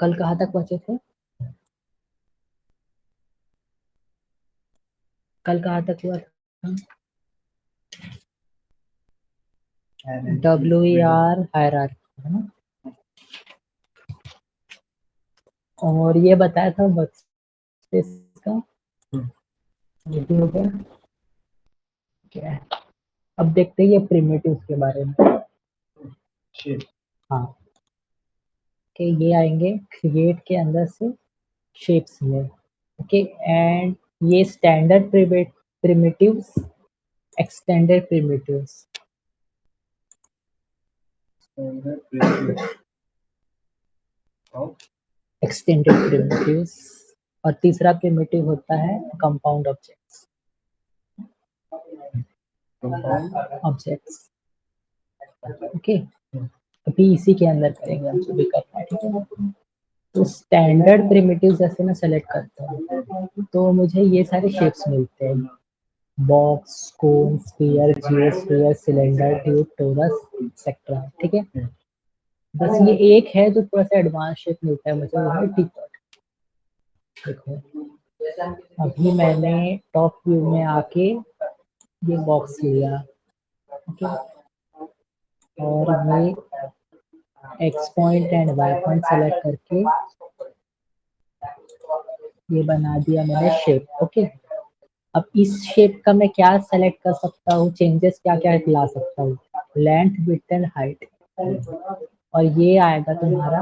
कल कहाँ तक पहुंचे थे? कल कहाँ तक हुआ था? WER हायरार्की है ना? और ये बताया था वर्कस्पेस का, ये भी हो गया। क्या है? अब देखते हैं ये प्रिमिटिव्स के बारे में। हाँ, कि ये आएंगे क्रिएट के अंदर से शेप्स में। ओके, एंड ये standard primitives, extended primitives. Extended primitives. और तीसरा प्रिमिटिव होता है कंपाउंड ऑब्जेक्ट्स। ओके, अभी इसी के अंदर करेंगे हम जो भी करना है, ठीक है। तो स्टैंडर्ड प्रिमिटिव जैसे मैं सेलेक्ट करता हूँ तो मुझे ये सारे शेप्स मिलते हैं, box, cone, sphere, geosphere, cylinder, tube, torus, etcetera. ठीक है, बस ये एक है जो थोड़ा सा एडवांस शेप मिलता है मुझे, वो है टी पॉट। देखो, अभी मैंने टॉप व्यू में आके ये बॉक्स लिया, ओके, और मैं X point and Y point select करके ये बना दिया मैंने शेप। ओके, अब इस शेप का मैं क्या सेलेक्ट कर सकता हूँ, चेंजेस क्या क्या ला सकता हूँ, लेंथ, विड्थ एंड हाइट। और ये आएगा तुम्हारा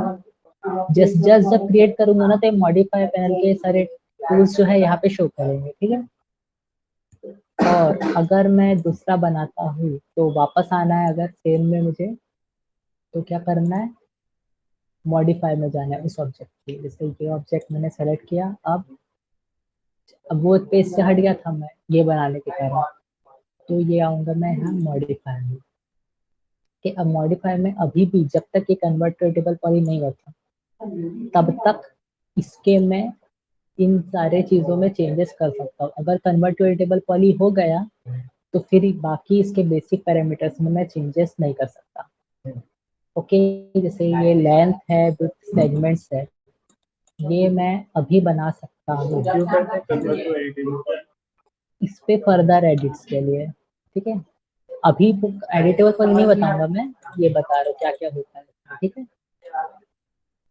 जस्ट जस्ट जब क्रिएट करूंगा ना तो मॉडिफाई पैनल के सारे टूल्स जो है यहाँ पे शो करेंगे, ठीक है। और अगर मैं दूसरा बनाता हूँ तो वापस आना है, अगर सेम में मुझे तो क्या करना है, मॉडिफाई में जाना है उस ऑब्जेक्ट के। जैसे ये ऑब्जेक्ट मैंने सेलेक्ट किया, अब वो पेज से हट गया था मैं ये बनाने के कारण, तो ये आऊंगा मैं यहाँ मॉडिफाई में। कि अब मॉडिफाई में अभी भी जब तक ये कन्वर्टेबल पॉली नहीं होता तब तक इसके मैं इन सारे चीजों में चेंजेस कर सकता हूँ। अगर कन्वर्टेबल पॉली हो गया तो फिर बाकी इसके बेसिक पैरामीटर्स में मैं चेंजेस नहीं कर सकता। ओके, जैसे ये लेंथ है, विड्थ, सेगमेंट्स है, ये मैं अभी बना सकता हूँ इस पे फर्दर एडिट्स के लिए, ठीक है। अभी एडिटेबल पर नहीं बताऊंगा मैं, ये बता रहा हूँ क्या क्या होता है, ठीक है।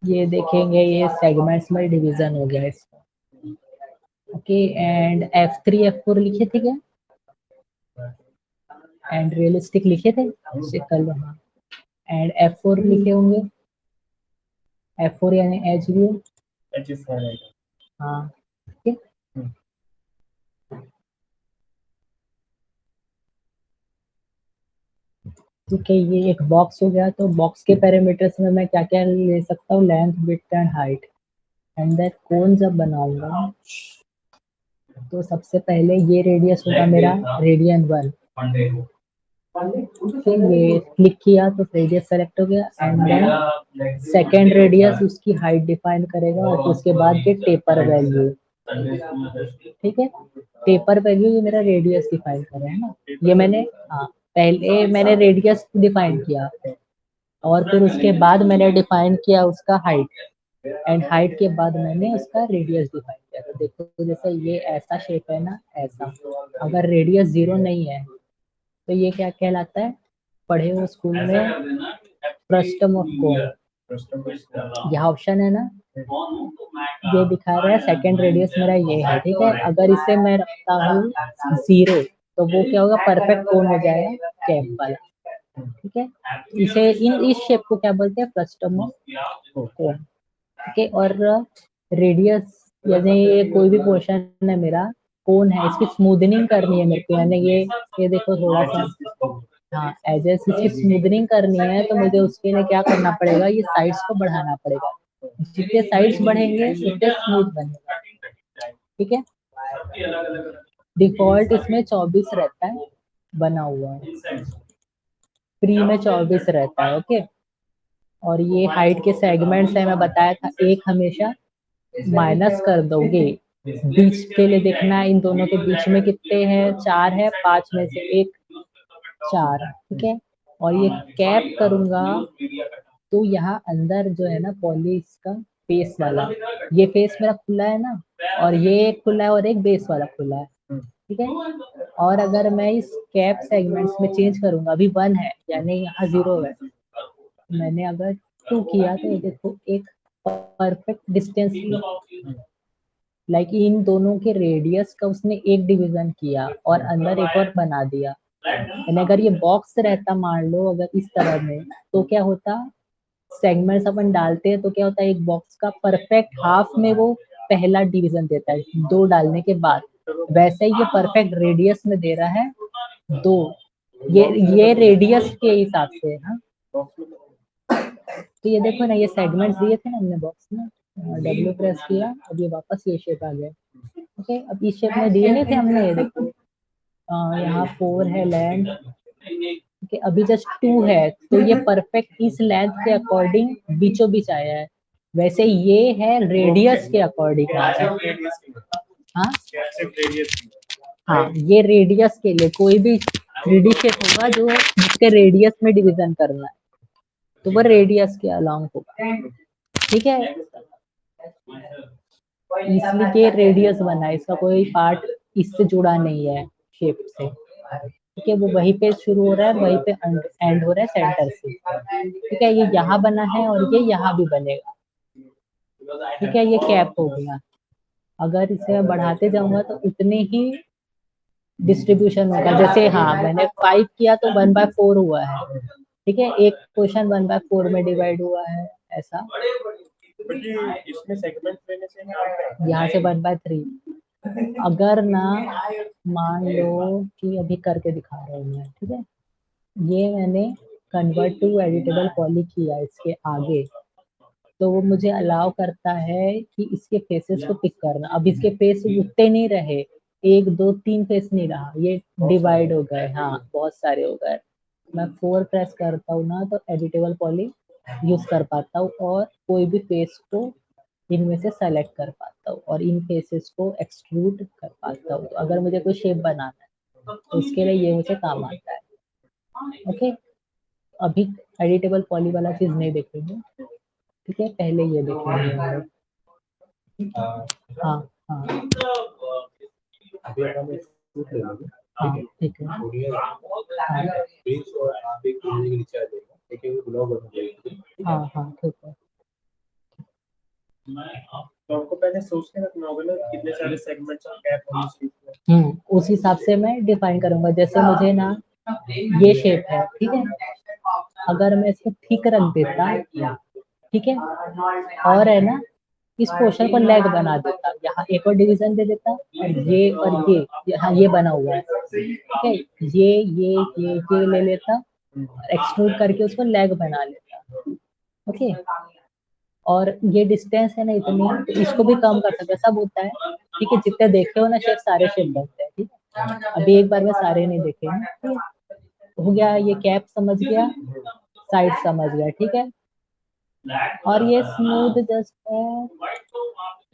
ये देखेंगे, ये सेगमेंट्स में डिवीजन हो गया इसका। ओके, एंड F3 F4 लिखे थे क्या, एंड रियलिस्टिक लिखे थे, चेक कर लो। हाँ, एंड F4 लिखे होंगे, F4 यानी एज व्यू। हाँ, ठीक है। ठीक है, ये एक बॉक्स हो गया। तो बॉक्स के पैरामीटर्स में मैं क्या क्या ले सकता हूँ, length, width and height. And that cone जब बनाऊंगा तो सबसे पहले ये रेडियस होगा मेरा रेडियन 1। फिर ये क्लिक किया तो रेडियस सेलेक्ट हो गया, एंड देन सेकेंड रेडियस उसकी हाइट डिफाइन करेगा, और उसके बाद ये टेपर वैल्यू। ठीक है, टेपर वैल्यू ये मेरा रेडियस डिफाइन कर रहा है ना, ये मैंने, हाँ, पहले मैंने रेडियस डिफाइन किया और फिर उसके बाद मैंने डिफाइन किया उसका हाइट, एंड हाइट के बाद मैंने उसका रेडियस डिफाइन किया। तो देखो, तो जैसे ये ऐसा शेप है ना, ऐसा, अगर रेडियस 0 नहीं है तो ये क्या कहलाता है, पढ़े हो स्कूल में, फ्रस्टम ऑफ कोन। यह ऑप्शन है ना, ये दिखा रहा है सेकेंड रेडियस मेरा ये है, ठीक है। अगर इसे मैं रखता हूँ 0 तो वो क्या होगा, परफेक्ट कोन हो जाएगा, कैप वाला, ठीक है। इसे इस शेप को क्या बोलते हैं, फ्रस्टम ऑफ कोन। ओके, और रेडियस यानी ये कोई भी पोर्शन है मेरा, कोन है, इसकी स्मूदनिंग करनी है मेरे को, यानी ये देखो थोड़ा सा, हाँ, एजेस इसकी स्मूदनिंग करनी है तो मुझे उसके लिए क्या करना पड़ेगा, ये साइड्स को बढ़ाना पड़ेगा। जितने साइड्स बढ़ेंगे उतने स्मूथ बनेगा, ठीक है। डिफॉल्ट इसमें 24 रहता है बना हुआ है, फ्री में 24 रहता है, ओके। और ये हाइट के सेगमेंट्स है, मैं बताया था, एक हमेशा माइनस कर दोगे, बीच के लिए देखना है इन दोनों के बीच में कितने हैं, 4 है, 5 में से एक 4, ठीक है। और ये कैप करूंगा तो यहाँ अंदर जो है ना पॉली इसका फेस वाला, ये फेस मेरा खुला है ना, और ये एक खुला है और एक बेस वाला खुला है, ठीक है। और अगर मैं इस कैप सेगमेंट्स में चेंज करूंगा, अभी 1 है यानी यहाँ 0 है, मैंने अगर 2 किया तो ये देखो एक परफेक्ट डिस्टेंस लिया, लाइक इन दोनों के रेडियस का उसने एक डिवीजन किया और अंदर एक और बना दिया। यानी अगर ये बॉक्स रहता मान लो अगर इस तरह में, तो क्या होता, सेगमेंट्स अपन डालते हैं तो क्या होता है, एक बॉक्स का परफेक्ट हाफ में वो पहला डिवीजन देता है 2 डालने के बाद, वैसे ही ये परफेक्ट रेडियस में दे रहा है 2, ये रेडियस के हिसाब से है, हाँ। तो ये देखो ना, ये सेगमेंट्स दिए थे ना हमने बॉक्स में, डब्ल्यू प्रेस किया, अब ये वापस ये शेप आ गया, ओके। अब इस शेप में दिए नहीं थे हमने, ये देखो यहाँ 4 है लेंथ, okay, अभी जस्ट 2 है, तो ये परफेक्ट इस लेंथ के अकॉर्डिंग बीचों बीच आया है, वैसे ये है रेडियस के अकॉर्डिंग आया है, हाँ हाँ, ये रेडियस के लिए कोई भी 3D शेप होगा जो जिसके रेडियस में डिवीजन करना है, तो वो रेडियस के अलोंग होगा, ठीक है। इसलिए रेडियस बना है, इसका कोई पार्ट इससे जुड़ा नहीं है शेप से, ठीक है। वो वहीं पे शुरू हो रहा है, वहीं पे एंड हो रहा है सेंटर से, ठीक है। ये यहाँ बना है और ये यहाँ भी बनेगा, ठीक है। ये कैप हो गया। अगर इसे मैं बढ़ाते जाऊंगा तो इतने ही डिस्ट्रीब्यूशन होगा, जैसे हाँ मैंने 5 किया तो 1/4 हुआ है, ठीक है। एक क्वेश्चन 1/4 में डिवाइड हुआ है, ऐसा। इसमें सेगमेंट लेने से यहाँ से 1/3, अगर ना मान लो कि अभी करके दिखा रहा हूँ मैं, ठीक है। ये मैंने कन्वर्ट टू एडिटेबल पॉली किया इसके आगे, तो वो मुझे अलाउ करता है कि इसके फेसेस को पिक करना। अब इसके फेस उतने नहीं रहे, 1 2 3 फेस नहीं रहा, ये डिवाइड हो गए, हाँ बहुत सारे हो गए। मैं 4 प्रेस करता हूँ ना तो एडिटेबल पॉली यूज कर पाता हूँ और कोई भी फेस को इनमें से सेलेक्ट कर पाता हूँ और इन फेसेस को एक्सट्रूड कर पाता हूँ। तो अगर मुझे कोई शेप बनाना है तो इसके लिए ये मुझे काम आता है, ओके। अभी एडिटेबल पॉली वाला चीज नहीं देखेंगे, ठीक है, पहले ये देखेंगे हम लोग। हाँ हाँ हाँ, ठीक है। हाँ हाँ ठीक है। तो आपको पहले सोच के रखना होगा ना कितने सारे सेगमेंट्स और कैप होनी चाहिए। उस हिसाब से मैं डिफाइन करूंगा। जैसे मुझे ना ये शेप है, ठीक है, अगर मैं इसको ठीक रख देता, ठीक है, और है ना इस पोर्शन को लेग बना देता, यहाँ एक और डिवीजन दे देता, और ये यहाँ ये बना हुआ है, ठीक है, ये ले लेता, एक्सट्रूड करके उसको लेग बना लेता, ओके। और ये डिस्टेंस है ना इतनी, तो इसको भी कम कर सकते, सब होता है, ठीक है। जितने देखे हो ना शेप, सारे शेप बनते हैं, ठीक है। अभी एक बार में सारे नहीं देखे हैं, ठीक है। हो गया, ये कैप समझ गया, साइड समझ गया, ठीक है। और ये स्मूथ जस्ट है,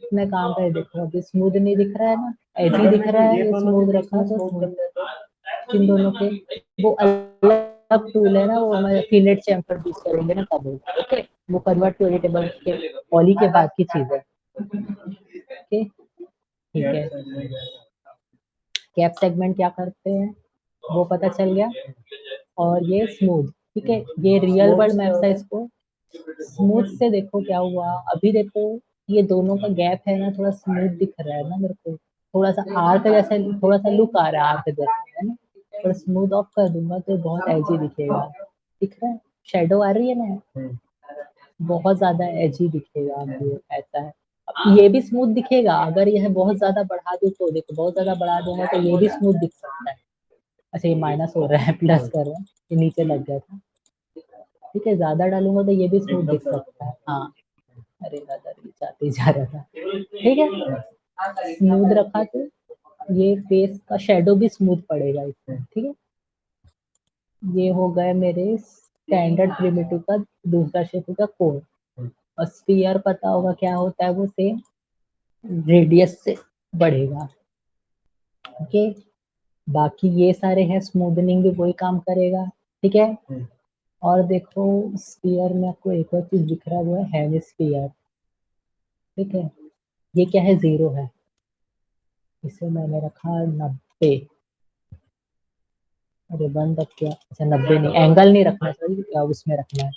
इतने काम का है, देखो अभी स्मूथ नहीं दिख रहा है ना, एजी दिख रहा है, ये स्मूथ रखा तो स्मूथ। इन दोनों के वो अलग टूल है ना, वो हमारे फिलेट चैम्फर यूज करेंगे ना तब होगा, ओके। वो कन्वर्ट टू एडिटेबल के पॉली के बाद की चीज है, ओके, ठीक है। कैप सेगमेंट क्या करते हैं वो पता चल गया। और ये स्मूथ, ठीक है, ये रियल वर्ल्ड मैप्स है। इसको स्मूथ से देखो क्या हुआ, अभी देखो ये दोनों का गैप है ना, थोड़ा स्मूथ दिख रहा है ना मेरे को, थोड़ा सा आर्क जैसा, थोड़ा सा लुक आ रहा है आर्क जैसा, है ना। पर स्मूथ ऑफ कर दूंगा तो बहुत एजी दिखेगा, दिख रहा है, शेडो आ रही है ना, बहुत ज्यादा एजी दिखेगा, ये ऐसा है। अब ये भी स्मूथ दिखेगा, अगर यह बहुत ज्यादा बढ़ा दूं तो देखो, बहुत ज्यादा बढ़ा दूंगा तो ये भी स्मूथ दिख सकता है। अच्छा ये माइनस हो रहा है, प्लस कर रहा है, ये नीचे लग गया था, ठीक है। ज्यादा डालूंगा तो ये भी स्मूथ दिख सकता है, हाँ। अरे दादा जाते जा रहा था, ठीक है। स्मूथ रखा तो ये फेस का शेडो भी स्मूथ पड़ेगा इसमें, ठीक है। ये हो गए मेरे स्टैंडर्ड प्रिमिटिव का दूसरा शेप होगा कोन। और स्फीयर पता होगा क्या होता है, वो सेम रेडियस से बढ़ेगा, ओके। बाकी ये सारे हैं, स्मूदनिंग भी वही काम करेगा, ठीक है। और देखो स्फीयर में आपको एक और चीज दिख रहा है, वो है हेमिस्फीयर, ठीक है। ये क्या है, 0 है, इसे मैंने रखा 90। अरे बंद अब क्या, अच्छा 90 नहीं, एंगल नहीं रखना चाहिए, क्या उसमें रखना है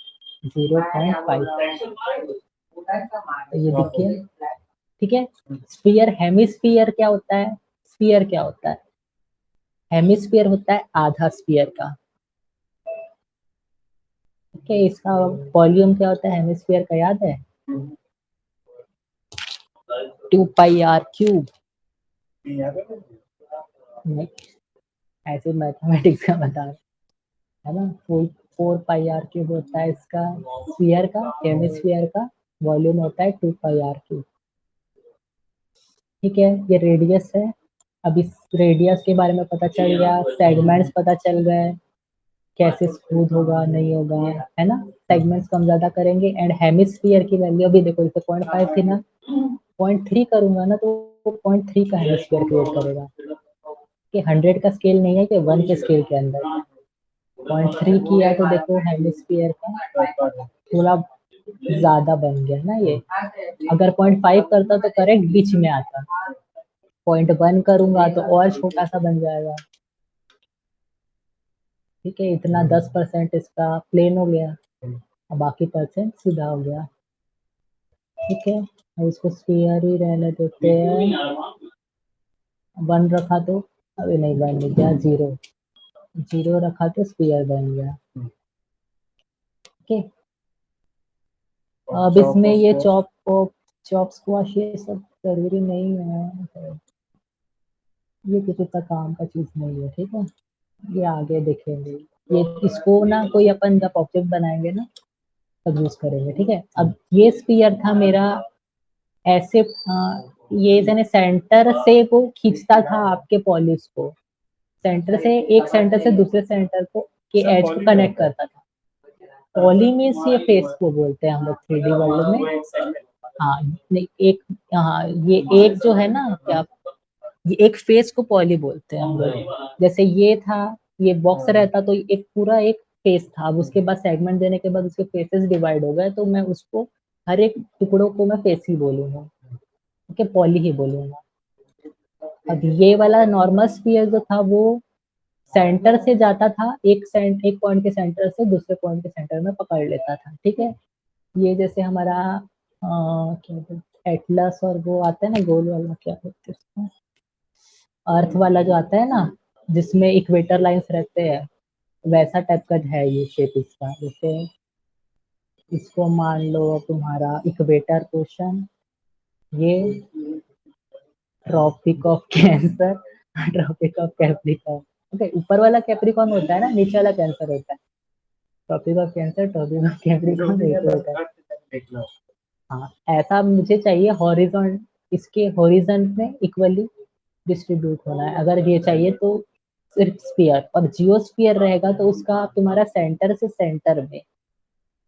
0.5। तो ये देखिए, ठीक है। स्फीयर हेमिस्फीयर क्या होता है, स्फीयर क्या होता है, हेमिस्फीयर होता है आधा स्फीयर का, ठीक है। इसका वॉल्यूम क्या होता है हेमिस्फीयर का, याद है, 2πr क्यूब। नहीं, ऐसे मैथमेटिक्स का बता रहा है ना, 4πr क्यूब होता है इसका स्फीयर का, हेमिस्फीयर का वॉल्यूम होता है 2πr क्यूब, ठीक है। ये रेडियस है। अब इस रेडियस के बारे में पता चल गया, सेगमेंट्स पता चल गए, कैसे स्मूथ होगा नहीं होगा, है ना। सेगमेंट्स कम ज्यादा करेंगे। एंड हेमिस्फीयर की वैल्यू अभी देखो, इसे 0.5 थी ना, 0.3 करूंगा ना तो 0.3 का हेमिस्फीयर क्रिएट करेगा, कि 100 का स्केल नहीं है कि 1 के स्केल के अंदर 0.3 किया, तो देखो हेमिस्फीयर का थोड़ा ज्यादा बन गया ना ये। अगर 0.5 करता तो करेक्ट बीच में आता, 0.1 करूंगा तो और छोटा सा बन जाएगा, ठीक है। इतना 10% इसका प्लेन हो गया, और बाकी परसेंट सीधा हो गया, ठीक है। अब इसको स्फीयर ही रहने देते हैं। 1 रखा तो, अभी नहीं, 1 नहीं गया, 0, 0 रखा तो स्फीयर बन गया, ओके। अब इसमें ये चॉप स्क्वाश ये सब जरूरी नहीं है, ये किसी का काम का चीज नहीं है, ठीक है। ये आगे देखेंगे, ये इसको ना कोई अपन जब ऑब्जेक्ट बनाएंगे ना तब यूज करेंगे, ठीक है। अब ये स्फीयर था मेरा, ऐसे ये जने सेंटर से वो खींचता था आपके पॉलिश को, सेंटर से, एक सेंटर से दूसरे सेंटर को के एज को कनेक्ट करता था। पॉली मीन्स ये फेस को बोलते हैं हम लोग 3D वर्ल्ड में। हाँ, नहीं एक, हाँ ये एक जो है ना क्या, ये एक फेस को पॉली बोलते हैं हम लोग। जैसे ये था, ये बॉक्स रहता तो एक पूरा एक फेस था, अब उसके बाद सेगमेंट देने के बाद उसके फेसेस डिवाइड हो गए, तो मैं उसको हर एक टुकड़ों को मैं फेस ही बोलूंगा, ओके, पॉली ही बोलूंगा। अब ये वाला नॉर्मल स्फीयर जो था वो सेंटर से जाता था, एक पॉइंट के सेंटर से दूसरे पॉइंट के सेंटर में पकड़ लेता था, ठीक है। ये जैसे हमारा क्या बोलते एटलस, और वो आता है ना गोल वाला, क्या बोलते हैं उसको, अर्थ वाला जो आता है ना, जिसमें इक्वेटर लाइंस रहते हैं, वैसा टाइप का है ये शेप इसका। जैसे इसको मान लो तुम्हारा इक्वेटर पोर्शन, ये tropic of Cancer, tropic of Capricorn, okay. ऊपर वाला कैप्रिकॉर्न होता है ना, नीचे वाला कैंसर होता है। Tropic of Cancer, tropic of Capricorn एक होता है। हाँ, ऐसा मुझे चाहिए हॉरिजॉन, इसके हॉरिजॉन में इक्वली डिस्ट्रीब्यूट होना है, अगर ये चाहिए तो सिर्फ स्फीयर। और जियोस्फीयर रहेगा तो उसका तुम्हारा सेंटर से सेंटर में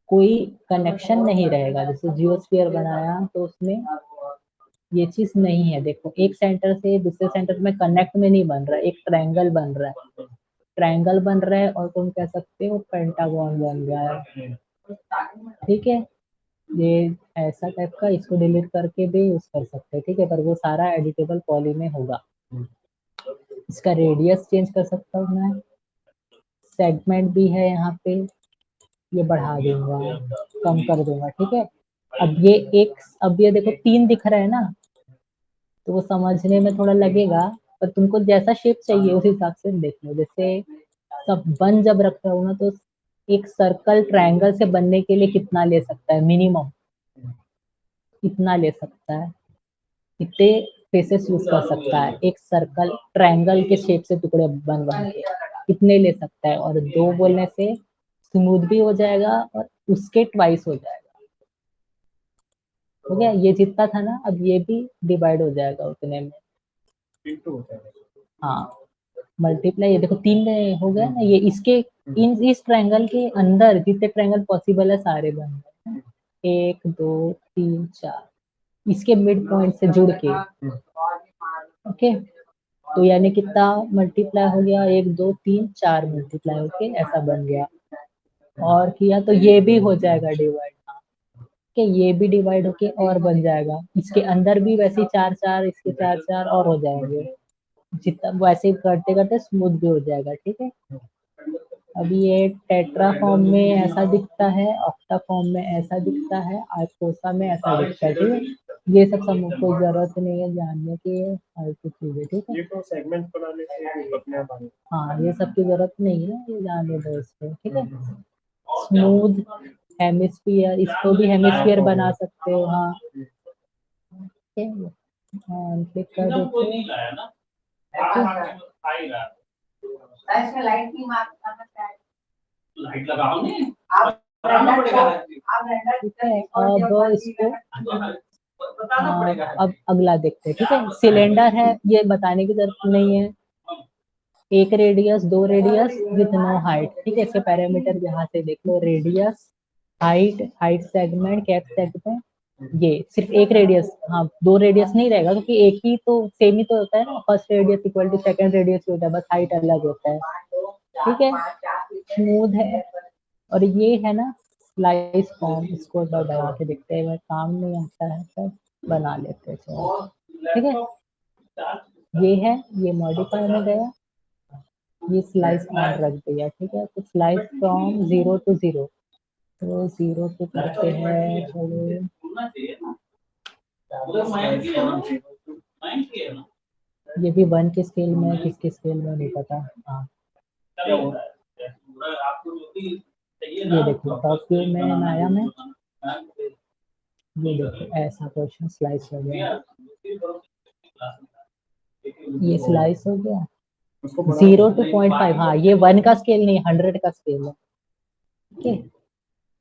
कोई कनेक्शन नहीं रहेगा। जैसे जियोस्फीयर बनाया तो उसमें ये चीज नहीं है, देखो एक सेंटर से दूसरे सेंटर में कनेक्ट में नहीं बन रहा है, एक ट्रायंगल बन रहा है, ट्रायंगल बन रहा है, और तुम कह सकते हो पेंटागन बन रहा है, ठीक है। ये ऐसा टाइप का, इसको डिलीट करके भी यूज कर सकते हैं, ठीक है, पर वो सारा एडिटेबल पॉली में होगा। इसका रेडियस चेंज कर सकता हूँ मैं, सेगमेंट भी है यहाँ पे, ये बढ़ा दूंगा, कम कर दूंगा, ठीक है। अब ये एक, अब ये देखो 3 दिख रहा है ना, तो वो समझने में थोड़ा लगेगा, पर तुमको जैसा शेप चाहिए उस हिसाब से देख लो। जैसे सब बन जब रख रहा हूँ ना, तो एक सर्कल ट्रायंगल से बनने के लिए कितना ले सकता है, मिनिमम इतना ले सकता है, इतने फेसेस यूज कर सकता है एक सर्कल ट्रायंगल के शेप से, टुकड़े बन बन के इतने ले सकता है, और 2 बोलने से स्मूथ भी हो जाएगा और उसके ट्वाइस हो जाएगा, हो गया, ये जितना था ना अब ये भी डिवाइड हो जाएगा उतने में, हाँ मल्टीप्लाई, ये देखो 3 हो गया ना, ये इसके इस ट्रायंगल के अंदर जितने ट्रायंगल पॉसिबल है सारे बन गए, 1 2 3 4 इसके मिड पॉइंट से जुड़ के, ओके, तो यानी कितना मल्टीप्लाई हो गया, 1 2 3 4 मल्टीप्लाई होके ऐसा बन गया, और किया तो ये भी हो जाएगा डिवाइड, कि ये भी डिवाइड होके और बन जाएगा, इसके अंदर भी वैसे 4 4 इसके 4 4 और हो जाएंगे, जितना वैसे ही करते करते स्मूथ भी हो जाएगा, ठीक है। अभी ये टेट्रा फॉर्म में ऐसा दिखता है, ऑक्टा फॉर्म में ऐसा दिखता है, आइकोसा में ऐसा दिखता है, ठीक है। ये सब कोई जरूरत नहीं है जानने की, फालतू चीजें, ठीक है। ये तो सेगमेंट बनाने से अपने आप आने, हाँ ये सब की जरूरत नहीं है, ये जानने दो इसको, ठीक है। स्मूथ हेमिस्फीयर, इसको भी हेमिस्फीयर बना सकते हो, हाँ ठीक है, क्लिक कर देते हैं, लाइट की लाइट लगाओ नहीं, ठीक है। अब इसको अब अगला देखते हैं, ठीक है। सिलेंडर है, ये बताने की जरूरत नहीं है, 1 radius 2 radius with no height, ठीक है। इसके पैरामीटर यहाँ से देख लो, radius height segment cap segment, ये सिर्फ 1 रेडियस, हाँ 2 रेडियस नहीं रहेगा क्योंकि एक ही तो सेम ही तो होता है ना, first radius equal to second radius होता है, बस हाइट अलग होता है, ठीक है। स्मूथ है, और ये है ना स्लाइस फॉर्म, इसको एक बार बना के देखते हैं, काम नहीं आता है तो बना लेते हैं, चलो ठीक है। ये है, ये मॉडिफाई में गया, ये स्लाइस ऑन रख दिया, ठीक है। तो स्लाइस फ्रॉम 0 to 0, तो 0 पे करते हैं, चलो ये भी 1 के स्केल में, किसके स्केल में नहीं पता, हाँ ये देखो टॉप व्यू में आया मैं, ये देखो ऐसा क्वेश्चन स्लाइस हो गया, ये स्लाइस हो गया 0 to 0.5, हाँ ये 1 का स्केल नहीं 100 का स्केल है, ठीक है।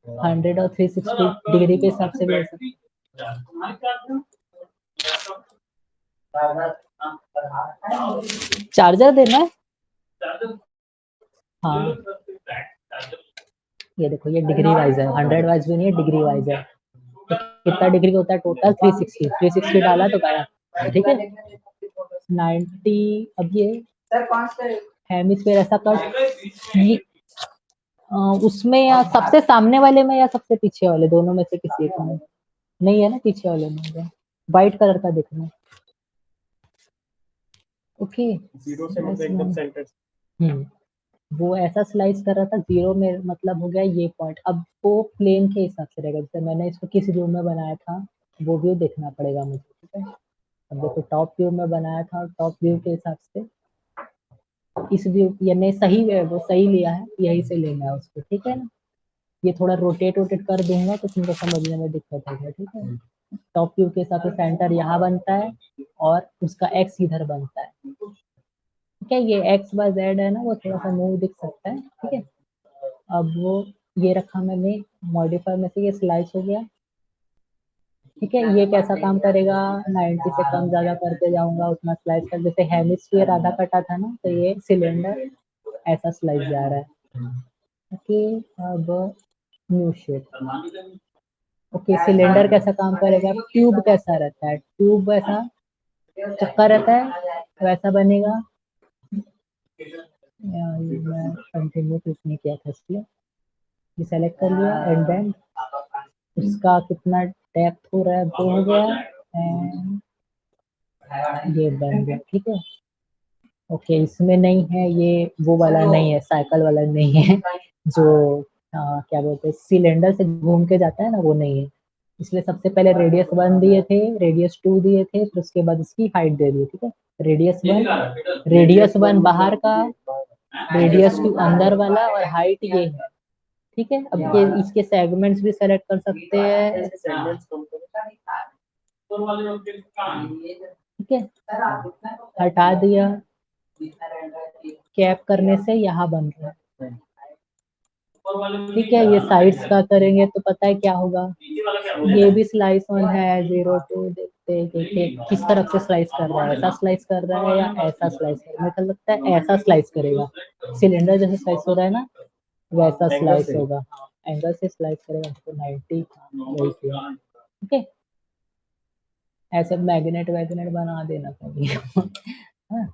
100 और 360 डिग्री के हिसाब से भी चार्जर देना है, हाँ ये देखो ये डिग्री वाइज है, 100 वाइज भी नहीं है, डिग्री वाइज है, तो कितना डिग्री होता है टोटल, 360 डाला तो गाया, ठीक है। 90, अब ये हेमिस्फीयर ऐसा कर, ये उसमें या सबसे सामने वाले में या सबसे पीछे वाले, दोनों में से किसी एक में, नहीं है ना पीछे वाले में, व्हाइट कलर का देखना, ओके। 0 से मतलब एकदम सेंटर, वो ऐसा स्लाइस कर रहा था, 0 में मतलब हो गया ये पॉइंट, अब वो प्लेन के हिसाब से रहेगा, जैसे मैंने इसको किस व्यू में बनाया था वो व्यू देखना पड़ेगा मुझे, ठीक है। अब देखो टॉप व्यू में बनाया था, टॉप व्यू के हिसाब से इस व्यू, यानी सही है वो सही लिया है, यही से लेना है उसको, ठीक है ना। ये थोड़ा रोटेट कर दूंगा तो तुमको समझने में दिक्कत होगा, ठीक है। टॉप व्यू के हिसाब से सेंटर यहाँ बनता है और उसका एक्स इधर बनता है, ठीक है। ये एक्स बाय जेड है ना, वो थोड़ा सा मूव दिख सकता है, ठीक है। अब वो ये रखा मैंने मॉडिफाई में से, ये स्लाइस हो गया, ठीक है। ये कैसा काम करेगा, 90 से कम ज्यादा करते जाऊंगा उतना स्लाइस कर, जैसे हेमिस्फीयर आधा कटा था ना, तो ये सिलेंडर ऐसा स्लाइस जा रहा है, ओके। अब न्यू शेप, ओके। सिलेंडर कैसा काम करेगा, ट्यूब कैसा रहता है, ट्यूब ऐसा चक्का रहता है वैसा बनेगा, मैं कंटिन्यू कुछ नहीं किया था इसलिए, ये सेलेक्ट कर लिया, एंड देन उसका कितना डेप्थ हो रहा है वो हो गया, एंड ये बन गया, ठीक है। ओके इसमें नहीं है, ये वो वाला नहीं है, साइकिल वाला नहीं है जो क्या बोलते हैं सिलेंडर से घूम के जाता है ना, वो नहीं है, इसलिए सबसे पहले रेडियस 1 दिए थे, रेडियस 2 दिए थे, फिर उसके बाद इसकी हाइट दे दी, ठीक है। रेडियस 1 बाहर का, रेडियस 2 अंदर वाला, और हाइट ये है, ठीक है। अब ये इसके सेगमेंट्स भी सेलेक्ट कर सकते हैं, ठीक है। हटा दिया, कैप करने से यहाँ बन रहा है, ठीक है, ये साइड्स का करेंगे तो पता है क्या होगा, ये भी स्लाइस ऑन है 0 2, देखते हैं कि किस तरफ से स्लाइस कर रहा है, ऐसा स्लाइस कर रहा है या ऐसा स्लाइस कर रहा है। मेरे को लगता है ऐसा स्लाइस करेगा, सिलेंडर जैसे स्लाइस हो रहा है ना वैसा एंगल स्लाइस से। होगा, एंगल से स्लाइस करेगा तो 90 वही किया। ठीक है, ऐसे मैग्नेट वैग्नेट बना देना कभी। हाँ,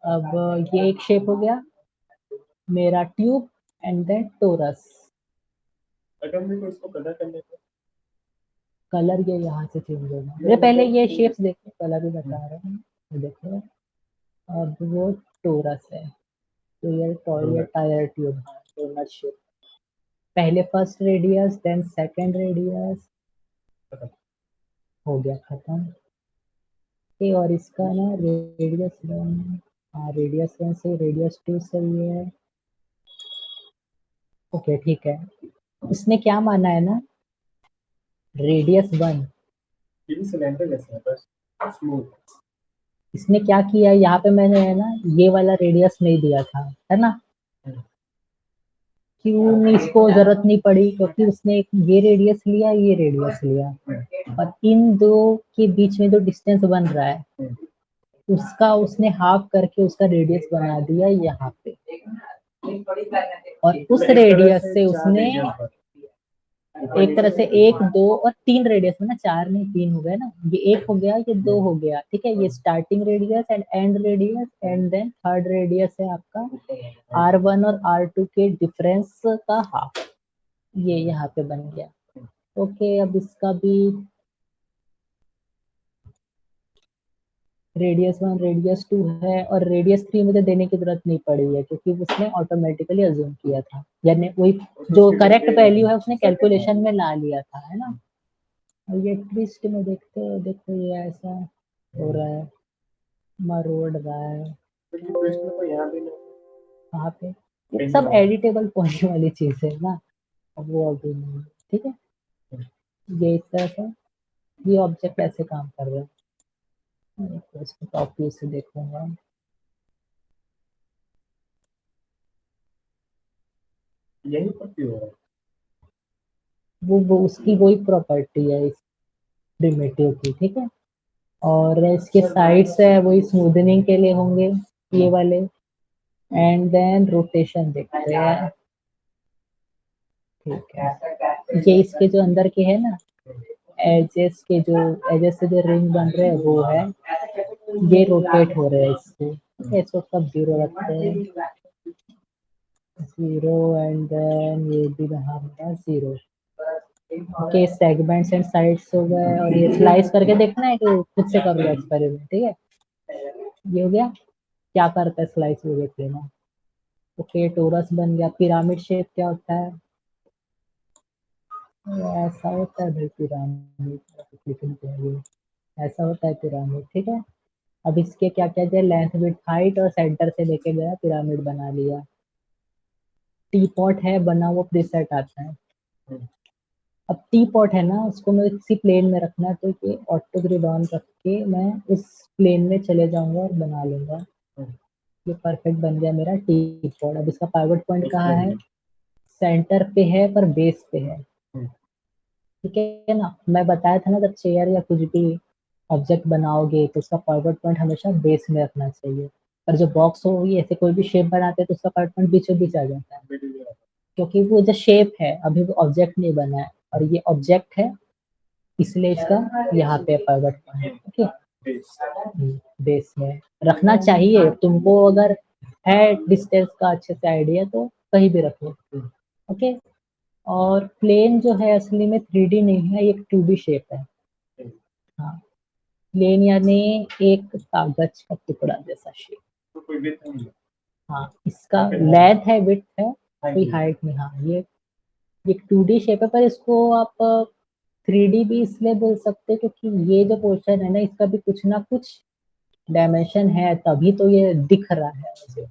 अब ये एक शेप हो गया मेरा ट्यूब एंड देन टोरस। अगर मेरे को इसको कलर करने को कलर ये यहाँ से चेंज होगा, ये पहले ये शेप्स देखो, कलर भी बता रहे हैं, ये देखो। अब वो टोरस है, तो ये toilet tyre tube, torus shape. पहले first radius then second radius, हो गया खत्म। ये और इसका ना रेडियस वन, हाँ रेडियस वन से रेडियस टू सही है। ओके ठीक है, इसने क्या माना है ना रेडियस वन, ये भी सिलेंडर जैसा है बस स्मूथ। इसने क्या किया है यहाँ पे मैंने है ना ये वाला रेडियस नहीं दिया था, है ना, क्यों इसको जरूरत नहीं पड़ी, क्योंकि उसने एक ये रेडियस लिया ये रेडियस लिया, और इन दो के बीच में जो डिस्टेंस बन रहा है उसका उसने हाफ करके उसका रेडियस बना दिया यहाँ पे, और उस रेडियस से उसने एक तरह से एक दो और तीन रेडियस में ना, चार नहीं तीन हो गया ना, ये एक हो गया ये दो हो गया, ठीक है, ये starting radius and end radius, and then third radius है आपका R1 और R2 के डिफरेंस का हाफ, ये यहाँ पे बन गया। ओके, अब इसका भी रेडियस वन रेडियस टू है, और रेडियस थ्री मुझे देने की जरूरत नहीं पड़ी है क्योंकि उसने ऑटोमेटिकली अज्यूम किया था, यानी वही जो करेक्ट वैल्यू है उसने कैलकुलेशन में ला लिया था, है ना। और ये ट्विस्ट में देखते हो, देखो ये ऐसा हो रहा है, मरोड़ रहा है, ट्विस्ट में कोई यहाँ भी नहीं। वहाँ पे ये सब एडिटेबल पॉइंट वाली चीज है ना, अब वो अभी नहीं, ठीक है। ये इस तरह से ये ऑब्जेक्ट ऐसे काम कर रहा है, तो इसको टॉप व्यू से देखूंगा, यही पर क्यों हो रहा है? वो उसकी वही प्रॉपर्टी है इस प्रिमिटिव की, ठीक है। और इसके साइड्स है वही स्मूदनिंग के लिए होंगे ये वाले, एंड देन रोटेशन देखते हैं, ठीक है। ये इसके जो अंदर के है ना एजेस के जो एजेस से जो रिंग बन रहे हैं वो है, ये रोटेट हो रहे हैं इससे, ठीक है, इसको सब जीरो रखते हैं, जीरो, एंड देन ये भी रहा मेरा zero. Okay, segments and sides हो गए, और ये स्लाइस करके देखना है कि खुद से कर लो एक्सपेरिमेंट, ठीक है। ये हो गया, क्या करता है स्लाइस वो देख लेना। ओके, टोरस बन गया। पिरामिड शेप क्या होता है, ऐसा होता है भाई पिरामिड, ऐसा होता है पिरामिड, ठीक है। अब इसके क्या क्या है, लेंथ विड्थ हाइट और सेंटर से लेके गया पिरामिड बना लिया। टी पॉट है बना, वो प्रीसेट आता है। अब टी पॉट है ना उसको मैं किसी प्लेन में रखना है, तो ये ऑटो ग्रिड ऑन रख के मैं उस प्लेन में चले जाऊंगा और बना लूंगा, ये परफेक्ट बन गया मेरा टी पॉट। अब इसका पाइवट पॉइंट कहाँ है, सेंटर पे है पर बेस पे है, ठीक है ना। मैं बताया था ना जब चेयर या कुछ भी ऑब्जेक्ट बनाओगे तो उसका पाइवट पॉइंट हमेशा बेस में रखना चाहिए, और जो बॉक्स हो ये ऐसे कोई भी शेप बनाते हैं तो उसका पाइवट पॉइंट बीचों बीच आ जाता है, क्योंकि वो जो शेप है अभी वो ऑब्जेक्ट नहीं बना है, और ये ऑब्जेक्ट है इसलिए इसका यहाँ पे पाइवट पॉइंट, ओके। बेस में रखना चाहिए तुमको, अगर है डिस्टेंस का अच्छे से आइडिया तो कहीं भी रखो, ओके। और प्लेन जो है असली में 3D नहीं है, ये एक 2D शेप है, हाँ। प्लेन यानी एक कागज का टुकड़ा जैसा शेप, तो कोई भी नहीं है। हाँ। इसका लेंथ है विड्थ है, कोई हाइट नहीं, हाँ। ये एक 2D शेप है, पर इसको आप 3D भी इसलिए बोल सकते हैं क्योंकि ये जो पोर्शन है ना इसका भी कुछ ना कुछ डायमेंशन है, तभी तो ये दिख रहा है मुझे,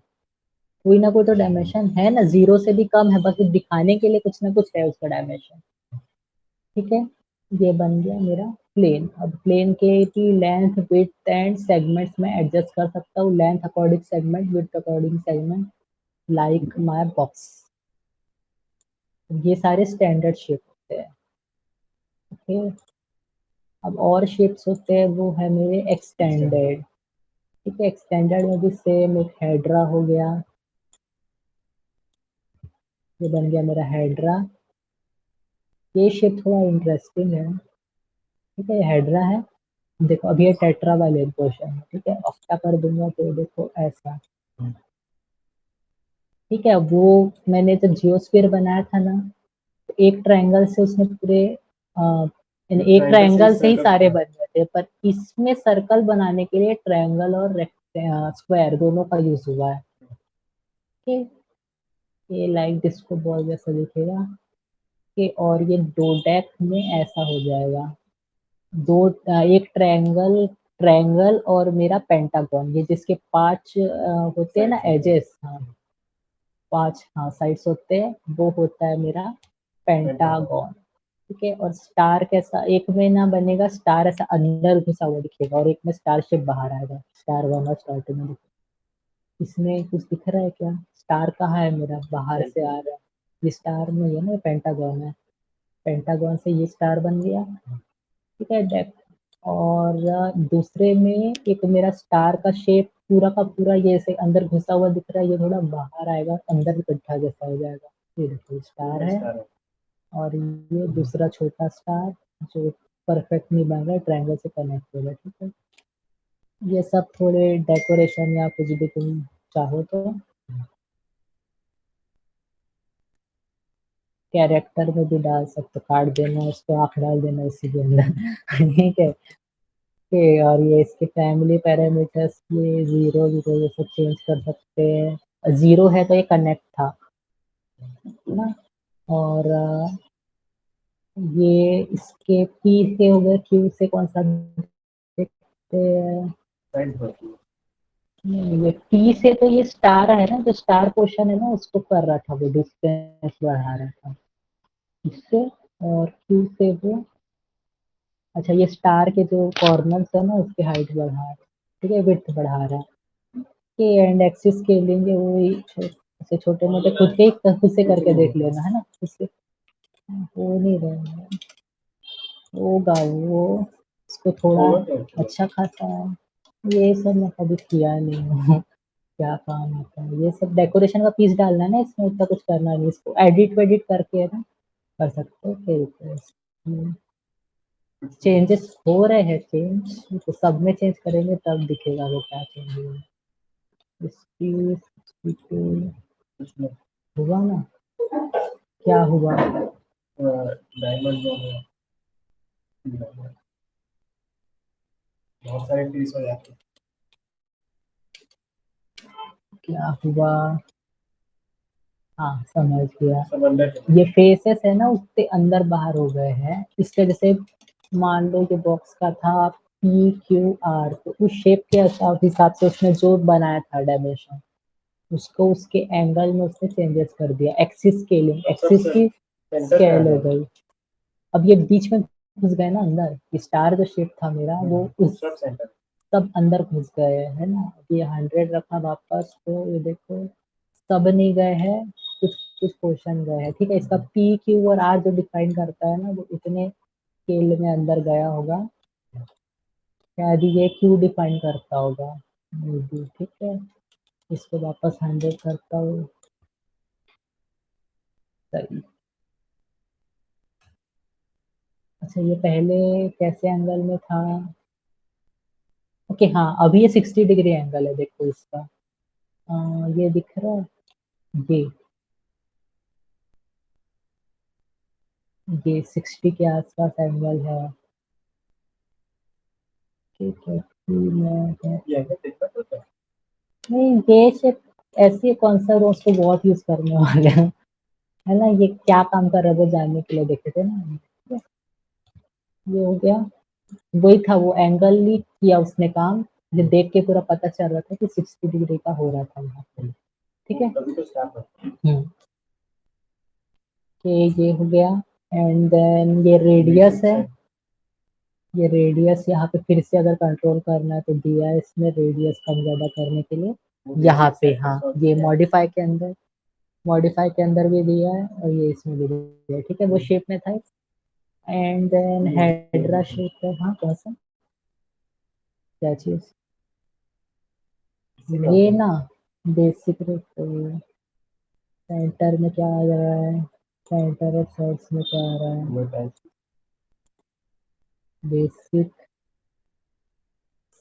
कोई ना कोई तो डायमेंशन है ना, जीरो से भी कम है, बस दिखाने के लिए कुछ ना कुछ है उसका डायमेंशन, ठीक है। ये बन गया मेरा प्लेन। अब प्लेन के की लेंथ विड्थ एंड सेगमेंट्स में एडजस्ट कर सकता हूँ, length according segment, width according segment, like my box, ये सारे स्टैंडर्ड शेप होते हैं। ओके, अब और शेप्स होते हैं वो है मेरे एक्सटेंडेड। ठीक है, एक्सटेंडेड में भी सेम एक हेड्रा हो गया, ये बन गया मेरा हेड्रा। ये शेप थोड़ा इंटरेस्टिंग है। ठीक है, ये हेड्रा है। देखो अभी ये टेट्रावाइलेट पोर्शन है। ठीक है, ऑक्टा कर दूंगा तो देखो ऐसा। ठीक है, वो मैंने जब जियोस्फीयर बनाया था ना, तो एक ट्रायंगल से उसने पूरे यानी एक ट्रायंगल से ही सारे बन गए थे, पर इसमें सर्कल बनाने के लिए ट्रायंगल और स्क्वायर दोनों का यूज हुआ है। ठीक, ये लाइक डिस्को बॉल जैसा दिखेगा। कि और ये डोडेक में ऐसा हो जाएगा। एक ट्रायंगल ट्रायंगल और मेरा पेंटागन, ये जिसके 5 होते हैं ना एजेस, हाँ 5 हाँ साइड्स होते हैं, वो होता है मेरा पेंटागन। ठीक है, और स्टार कैसा, एक में ना बनेगा स्टार ऐसा अंदर घुसा हुआ दिखेगा और एक में स्टार शेप बाहर आएगा, स्टार 1 और स्टार 2 में इसमें कुछ दिख रहा है क्या? स्टार कहाँ है मेरा, बाहर से आ रहा है। ये स्टार नहीं है ना, पेंटागन है। पेंटागन से ये स्टार बन गया। ठीक है, डेप्थ। और दूसरे में एक मेरा स्टार का शेप पूरा का पूरा ये से अंदर घुसा हुआ दिख रहा है, ये थोड़ा बाहर आएगा, अंदर गड्ढा जैसा हो जाएगा। ये देखो स्टार है। और ये दूसरा छोटा स्टार जो परफेक्ट नहीं बन रहा है, ट्रायंगल से कनेक्ट हो रहा है। ठीक है, ये सब थोड़े डेकोरेशन या कुछ भी तुम चाहो तो कैरेक्टर में भी डाल सकते, काट देना उसको, आँख डाल देना इसी के अंदर। ठीक है, और ये इसके फैमिली पैरामीटर्स ये 0 0 ये सब चेंज कर सकते हैं। 0 है तो ये कनेक्ट था ना। और ये इसके पी से हो गए, क्यू से कौन सा देखते हैं? नहीं, ये टी से तो ये स्टार है ना, जो स्टार पोर्शन है ना उसको कर रहा था, वो डिस्टेंस बढ़ा रहा था इससे। और क्यू से वो, अच्छा ये स्टार के जो कॉर्नर्स है ना उसकी हाइट बढ़ा रहा है। ठीक है, विड्थ बढ़ा रहा है। के एंड एक्सिस के लेंगे वो ऐसे छोटे मोटे खुद से करके देख लेना है ना, उससे हो नहीं रहा है। होगा वो, उसको थोड़ा अच्छा खासा ये सब मैं कभी किया नहीं हूँ। क्या काम होता है, ये सब डेकोरेशन का पीस डालना है ना इसमें, उतना कुछ करना नहीं, इसको एडिट वेडिट करके है ना कर सकते हो फिर। चेंजेस हो रहे हैं, चेंज तो सब में चेंज करेंगे तब दिखेगा वो क्या चेंज हुआ। इसकी 62 हुआ ना, क्या हुआ? डायमंड जो है बहुत सारे पीस हो जाते हैं। क्या हुआ? हाँ समझ गया। समंदर ये फेसेस है ना उससे अंदर बाहर हो गए हैं, इसके जैसे मान लो ये बॉक्स का था PQR, तो उस शेप के हिसाब से उसने जो बनाया था डायमेंशन, उसको उसके एंगल में उसने चेंजेस कर दिया, एक्सिस स्केलिंग, एक्सिस की स्केल हो गई। अब ये बीच में घुस गए ना अंदर, स्टार जो शेप था मेरा वो उस सब अंदर घुस गए है ना। अब ये 100 रखा वापस, तो ये देखो सब नहीं गए हैं, कुछ कुछ पोर्शन गए हैं। ठीक है, इसका PQ और R जो डिफाइन करता है ना वो इतने स्केल में अंदर गया होगा, शायद ये Q डिफाइन करता होगा मे बी। ठीक है, इसको वापस 100 करता हूँ। सही। अच्छा ये पहले कैसे एंगल में था? ओके हाँ, अभी ये 60 डिग्री एंगल है, देखो इसका। ये दिख रहा है, ये 60 के आसपास एंगल है। ठीक है, नहीं ये सिर्फ ऐसे कौन सा रोज को बहुत यूज करने वाले हैं, है ना, ये क्या काम कर रहा है वो जानने के लिए देखे थे ना। ये हो गया, वही था वो एंगल ही किया उसने काम, ये देख के पूरा पता चल रहा था कि 60 डिग्री का हो रहा था वहाँ पे। ठीक है, ये हो गया। एंड देन ये रेडियस है, ये रेडियस यहाँ पे फिर से अगर कंट्रोल करना है तो दिया है इसमें रेडियस कम ज़्यादा करने के लिए यहाँ पे। हाँ ये मॉडिफाई के अंदर मॉडिफाई के अंदर भी दिया है और ये इसमें भी दिया है, ठीक है, वो शेप में था। एंड देन हेड्रा शेप है, हाँ कौन सा, क्या चीज, ये ना बेसिक सेंटर में क्या आ रहा है, सेंटर ऑफ साइड्स में क्या आ रहा है, बेसिक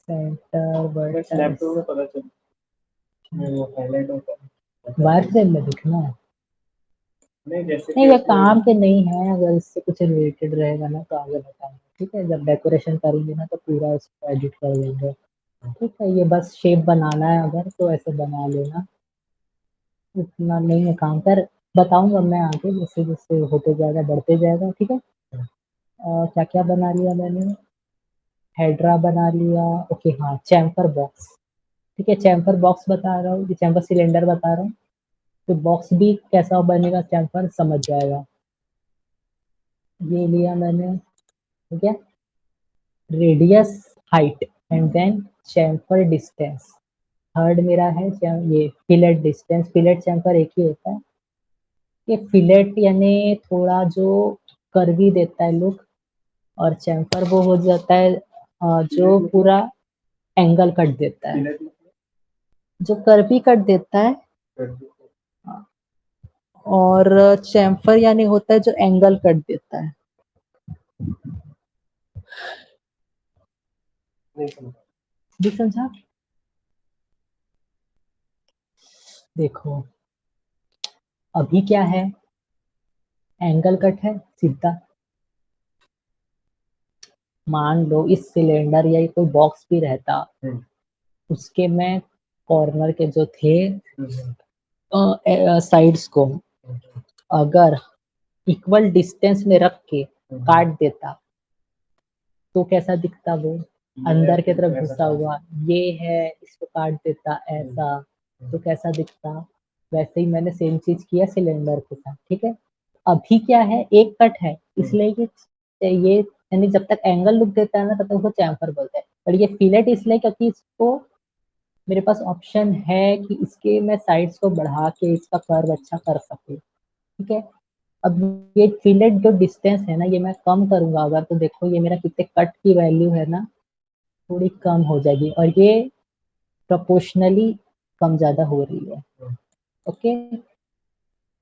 सेंटर वर्टेक्स, स्नैपडॉट में पता चल वो हाईलाइट होता है वायर फ्रेम में दिखना है। नहीं, जैसे नहीं कि ये उसमें काम के नहीं है, अगर इससे कुछ रिलेटेड रहेगा ना तो आगे बताएंगे, ठीक है, जब डेकोरेशन करेंगे ना तो पूरा इसको एडिट कर देंगे, ठीक है। ये बस शेप बनाना है, अगर तो ऐसे बना लेना, इतना नहीं है काम, पर बताऊंगा मैं आगे जैसे जैसे होते जाएगा बढ़ते जाएगा, ठीक है। क्या क्या बना लिया मैंने, हेड्रा बना लिया, ओके हाँ, चैम्फर बॉक्स, ठीक है, चैम्फर बॉक्स बता रहा हूँ, चैम्फर सिलेंडर बता रहा हूँ, तो बॉक्स भी कैसा बनेगा चैम्फर समझ जाएगा। ये लिया मैंने, ठीक है, radius, height and then chamfer distance, third मेरा है ये फिलेट डिस्टेंस, फिलेट चैम्फर एक ही होता है, ये फिलेट यानी थोड़ा जो कर्वी देता है लुक, और चैम्फर वो हो जाता है जो पूरा एंगल कट देता है, जो कर्वी कट देता है, और चैम्फर यानी होता है जो एंगल कट देता है। भी समझा, देखो अभी क्या है, एंगल कट है सीधा, मान लो इस सिलेंडर या कोई बॉक्स भी रहता, उसके मैं कॉर्नर के जो थे साइड्स को अगर इक्वल डिस्टेंस में रख के काट देता तो कैसा दिखता वो, अंदर की तरफ घुसा हुआ, ये है, इसको काट देता ऐसा तो कैसा दिखता, वैसे ही मैंने सेम चीज किया सिलेंडर के साथ, ठीक है। अभी क्या है, एक कट है, इसलिए कि ये यानी जब तक एंगल लुक देता है ना तब तक उसको चैम्फर बोलते हैं, और ये फिलेट इसलिए क्योंकि इसको मेरे पास ऑप्शन है कि इसके मैं साइड्स को बढ़ा के इसका कर्व अच्छा कर सकूं, ठीक है। अब ये फिलेट जो डिस्टेंस है ना ये मैं कम करूंगा अगर, तो देखो ये मेरा कितने कट की वैल्यू है ना थोड़ी कम हो जाएगी, और ये प्रोपोर्शनली कम ज्यादा हो रही है, ओके।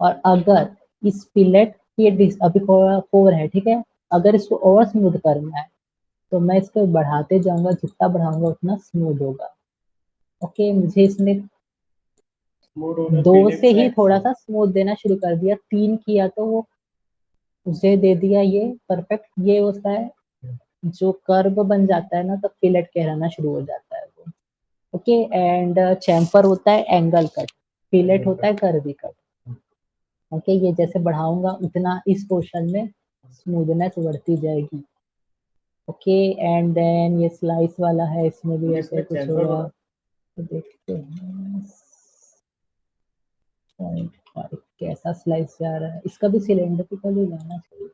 और अगर इस फिलेट की अभी 4 है, ठीक है, अगर इसको और स्मूथ करना है तो मैं इसको बढ़ाते जाऊंगा, जितना बढ़ाऊंगा उतना स्मूथ होगा, ओके। मुझे इसने 2 से ही थोड़ा सा स्मूथ देना शुरू कर दिया, 3 किया तो वो मुझे दे दिया ये परफेक्ट, ये होता है जो कर्व बन जाता है ना तो फिलेट कहलाना शुरू हो जाता है वो, ओके। एंड चैम्फर होता है एंगल कट, फिलेट होता है कर्वी कट, ओके। ये जैसे बढ़ाऊंगा उतना इस पोर्शन में स्मूथनेस बढ़ती जाएगी, ओके। एंड देन ये स्लाइस वाला है, इसमें भी ऐसे कुछ होगा, तो देखते हैं 0.5 कैसा स्लाइस जा रहा है, इसका भी सिलेंड्रिकल ही जाना चाहिए,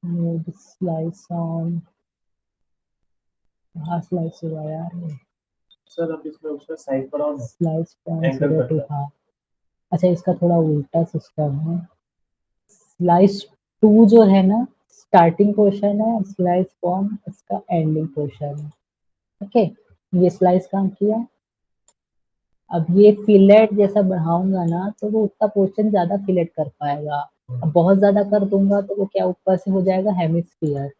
स्मूथ स्लाइस ऑन, हाँ स्लाइस हुआ यार ये, सर अब इसमें उसका साइज बढ़ाओ ना, स्लाइस एंगल कट 0.02, हाँ अच्छा इसका थोड़ा उल्टा सिस्टम है, स्लाइस 2 जो है ना स्टार्टिंग पोर्शन है, स्लाइस फॉर्म इसका एंडिंग पोर्शन है, ओके। ये स्लाइस काम किया, अब ये फिलेट जैसा बढ़ाऊंगा ना तो वो उतना पोर्शन ज्यादा फिलेट कर पाएगा, अब बहुत ज्यादा कर दूंगा तो वो क्या ऊपर से हो जाएगा हेमिस्फीयर,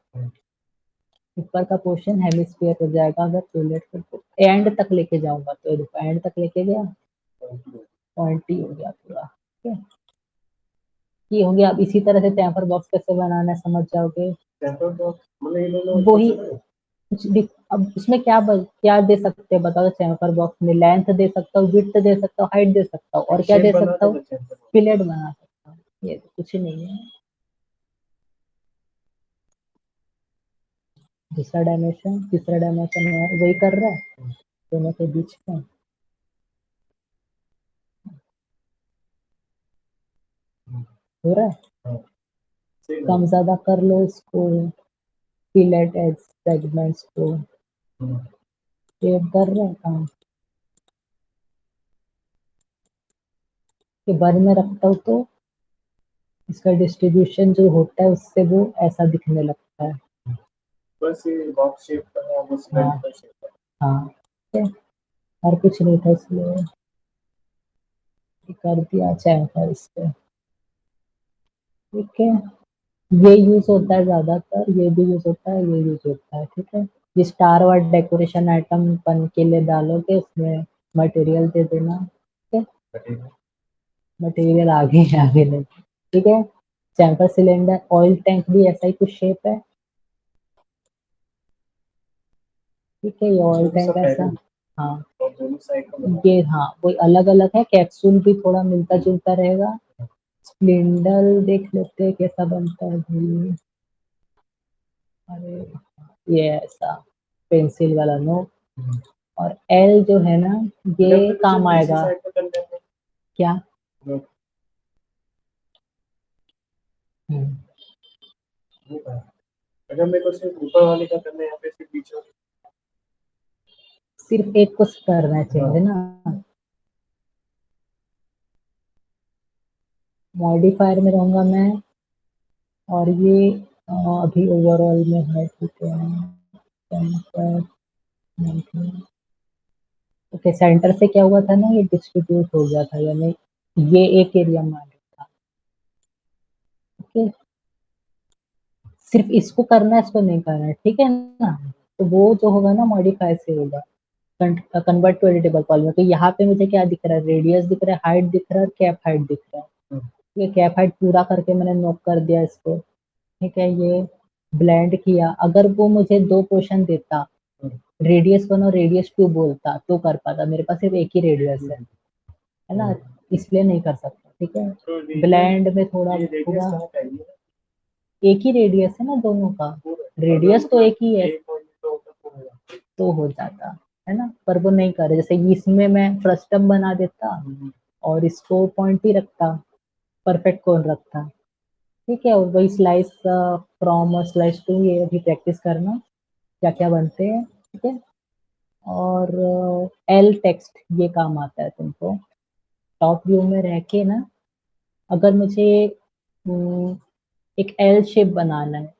ऊपर का पोर्शन हेमिस्फीयर हो जाएगा अगर फिलेट को एंड तक लेके जाऊंगा, तो ये देखो एंड तक लेके गया, पॉइंटी हो गया पूरा, ठीक है। ये हो गया, अब इसी तरह से टेम्पर बॉक्स कैसे बनाना है समझ जाओगे, टेम्पर बॉक्स मतलब ये दोनों वही अब इसमें क्या दे सकते हैं बताओ, टेम्पर बॉक्स में लेंथ दे सकता हूँ, विड्थ दे सकता हूँ, हाइट दे सकता हूँ, और क्या दे सकता हूँ, फिलेट बना सकता हूँ, ये तो कुछ नहीं है। दूसरा डायमेंशन, तीसरा डायमेंशन वही कर रहा है दोनों के बीच में, हो रहा है, कम ज्यादा कर लो इसको, फिलेट एज सेगमेंट्स को सेव कर रहे हैं काम, कि वन में रखता हूँ तो इसका डिस्ट्रीब्यूशन जो होता है उससे वो ऐसा दिखने लगता है। बस ये बॉक्स शेप का है, वो सिलेंडर शेप का। हाँ ठीक है, और कुछ नहीं था इसलिए कर दिया चैम्फर इस पे। ठीक है, ये यूज होता है ज्यादातर, ये भी यूज होता है, ये यूज होता है। ठीक है, ये स्टार वार डेकोरेशन आइटम बन के लिए डालोगे, उसमें मटेरियल दे देना। ठीक है, मटेरियल आगे नहीं। ठीक है, चैम्फर सिलेंडर, ऑयल टैंक भी ऐसा ही कुछ शेप है। ठीक है, ये ऑयल टैंक ऐसा, हाँ और दोनों साइड का ये, हाँ वही अलग अलग है, कैप्सूल भी थोड़ा मिलता जुलता रहेगा। स्प्लिंडल देख लेते हैं कैसा बनता है भाई। अरे ये ऐसा पेंसिल वाला नो, और एल जो है ना ये काम आएगा। क्या? अगर मेरे को सिर्फ ऊपर वाले का करना है, यहाँ पे सिर्फ पीछे वाले। सिर्फ एक को करना चाहिए ना, मॉडिफायर में रहूंगा मैं, और ये अभी ओवरऑल में है। ठीक है, ओके, सेंटर से क्या हुआ था ना, ये डिस्ट्रीब्यूट हो गया था, यानी ये एक एरिया में आ गया था। ओके, सिर्फ इसको करना है, इसको नहीं करना है। ठीक है ना, तो वो जो होगा ना मॉडिफाई से होगा, कन्वर्ट टू एडिटेबल पॉलीमर। तो यहाँ पे मुझे क्या दिख रहा है, रेडियस दिख रहा है, हाइट दिख रहा है, और कैप हाइट दिख रहा है। ये कैप हाइट पूरा करके मैंने नोट कर दिया इसको। ठीक है, ये ब्लेंड किया। अगर वो मुझे दो पोर्शन देता, रेडियस 1 और रेडियस 2 बोलता, तो कर पाता। मेरे पास सिर्फ एक ही रेडियस है ना, इसलिए नहीं कर सकता। ठीक है, ब्लेंड में थोड़ा होगा, एक ही रेडियस है ना दोनों का, रेडियस तो एक ही है, तो हो जाता है ना, पर वो नहीं करे। जैसे इसमें मैं फ्रस्टम बना देता और इसको पॉइंट ही रखता, परफेक्ट कौन रखता। ठीक है, और वही स्लाइस फ्रॉम और स्लाइस टू, ये अभी प्रैक्टिस करना क्या क्या बनते हैं। ठीक है, और एल टेक्स्ट ये काम आता है तुमको टॉप व्यू में रह के ना। अगर मुझे एक एल शेप बनाना है,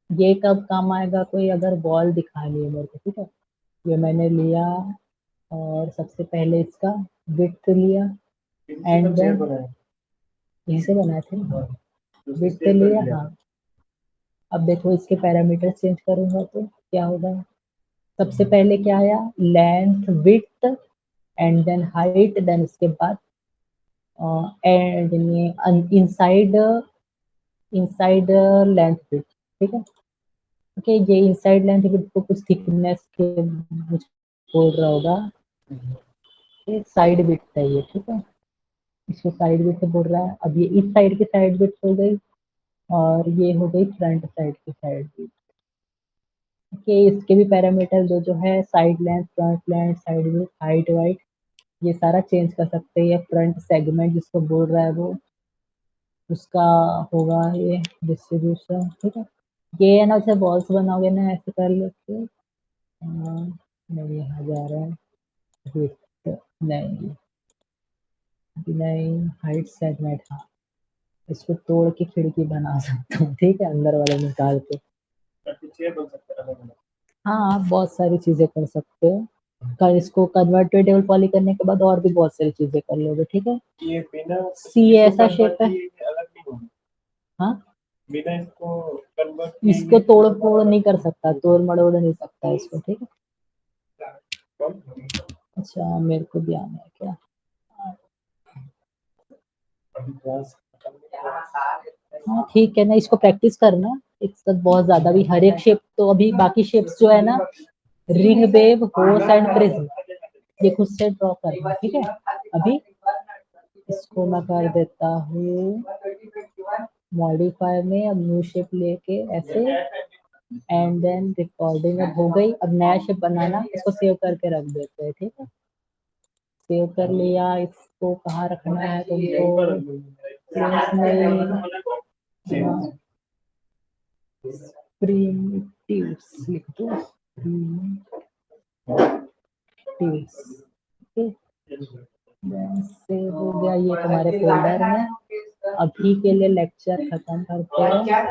ये कब काम आएगा, कोई अगर बॉल दिखानी है मेरे को। ठीक है, ये मैंने लिया, और सबसे पहले इसका विड्थ लिया, एंड देन यहीं से बनाए थे ना, विड्थ लिया। हाँ, अब देखो इसके पैरामीटर चेंज करूंगा तो क्या होगा। सबसे पहले क्या आया, length width, and then height, then उसके बाद and inside inside length width. ठीक है, ओके, ये इनसाइड लेंथ विड्थ को कुछ थिकनेस के कुछ बोल रहा होगा, ये साइड विड्थ है ये। ठीक है, इसको साइड विड्थ बोल रहा है। अब ये इस साइड की साइड विड्थ हो गई, और ये हो गई फ्रंट साइड की साइड विड्थ। ओके, इसके भी पैरामीटर जो जो है, side length, front length, side width, height white, ये सारा चेंज कर सकते हैं। ये फ्रंट सेगमेंट जिसको बोल रहा है वो, उसका होगा ये डिस्ट्रीब्यूशन। ठीक है, ये है ना, जैसे बॉल्स बनाओगे ना, ऐसे कर लेते, नहीं यहाँ जा रहा है, विड्थ नहीं, नहीं हाइट सेगमेंट, हाँ इसको तोड़ के खिड़की बना सकता हूँ। ठीक है, अंदर वाला निकाल के। हाँ, आप बहुत सारी चीजें कर सकते हो, कल इसको कन्वर्ट टू टेबल पॉली करने के बाद और भी बहुत सारी चीजें कर लोगे। ठीक है, ये बिना सी ऐसा शेप है। अलग नहीं होगा, हाँ, बिना इसको कन्वर्ट इसको तोड़ फोड़ नहीं कर सकता, तोड़ मड़ोड़ नहीं सकता इसको। ठीक है, अच्छा मेरे को भी आना है क्या। हाँ ठीक है ना, इसको प्रैक्टिस करना एक साथ, बहुत ज्यादा भी हर एक शेप तो, अभी बाकी शेप्स जो है ना, रिंग वेव, होस एंड प्रिज्म, ये खुद से ड्रॉ करना। ठीक है, अभी इसको मैं कर देता हूँ मॉडिफायर में, अब न्यू शेप लेके ऐसे, एंड देन रिकॉर्डिंग अब हो गई। अब नया शेप बनाना, इसको सेव करके रख देते हैं। ठीक है, सेव कर लिया, इसको कहाँ रखना है तुमको, प्लेस में प्रिमिटिव्स लिख दो, प्रिमिटिव्स। ओके, सेव हो गया ये तुम्हारे फोल्डर में। अभी के लिए लेक्चर खत्म करते हैं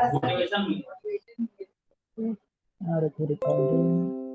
और रिकॉर्डिंग